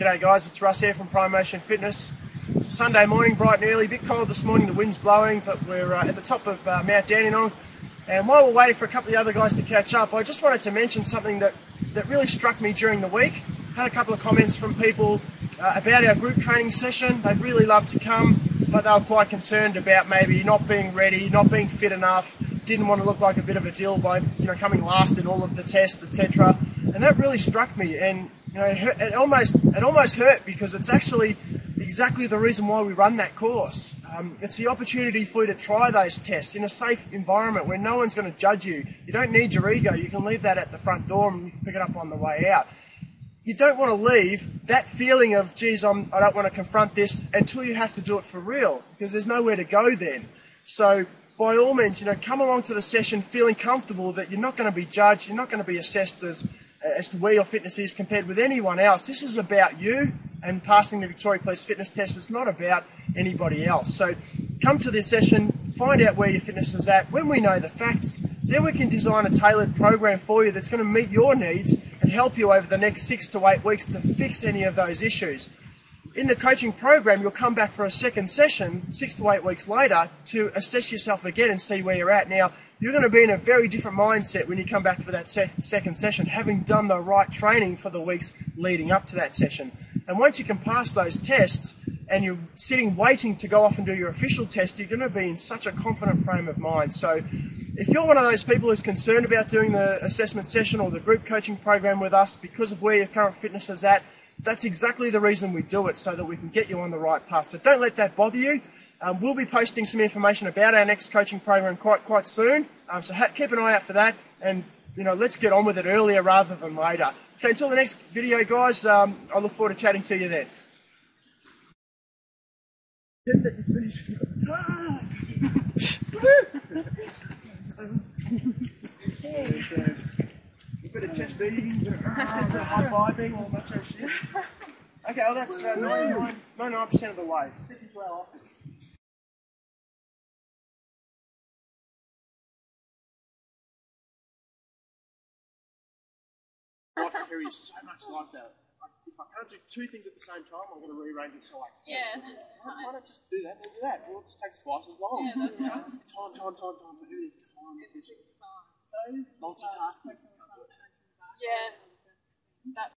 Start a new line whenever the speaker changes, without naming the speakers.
G'day guys, it's Russ here from Promotion Fitness. It's a Sunday morning, bright and early, a bit cold this morning, the wind's blowing, but we're at the top of Mount Dandenong. And while we're waiting for a couple of the other guys to catch up, I just wanted to mention something that really struck me during the week. Had a couple of comments from people about our group training session. They'd really love to come, but they were quite concerned about maybe not being ready, not being fit enough, didn't want to look like a bit of a dill by coming last in all of the tests, etc. And that really struck me, and it almost hurt, because it's actually exactly the reason why we run that course. It's the opportunity for you to try those tests in a safe environment where no one's going to judge you. You don't need your ego. You can leave that at the front door and you can pick it up on the way out. You don't want to leave that feeling of, geez, I don't want to confront this, until you have to do it for real, because there's nowhere to go then. So by all means, come along to the session feeling comfortable that you're not going to be judged, you're not going to be assessed as to where your fitness is compared with anyone else. This is about you and passing the Victoria Police fitness test. It's not about anybody else. So come to this session, find out where your fitness is at. When we know the facts, then we can design a tailored program for you that's going to meet your needs and help you over the next 6 to 8 weeks to fix any of those issues. In the coaching program, you'll come back for a second session 6 to 8 weeks later to assess yourself again and see where you're at. Now, you're going to be in a very different mindset when you come back for that second session, having done the right training for the weeks leading up to that session. And once you can pass those tests and you're sitting waiting to go off and do your official test, you're going to be in such a confident frame of mind. So if you're one of those people who's concerned about doing the assessment session or the group coaching program with us because of where your current fitness is at, that's exactly the reason we do it, so that we can get you on the right path. So don't let that bother you. We'll be posting some information about our next coaching program quite soon. So keep an eye out for that, and let's get on with it earlier rather than later. Okay, until the next video, guys. I look forward to chatting to you then. A bit of chest beating, a bit of high-fiving, all that sort of shit. Okay, well that's 99% of the way. Step into our office. Life carries so much like that. If I can't do two things at the same time, I'm going to rearrange it so I can.
Yeah, that's fine.
Why not just do that and do that? Well, it just takes twice as long.
Yeah, that's right.
Time. Everything's time efficient.
Multitasking.
Multitasking.
Yeah. That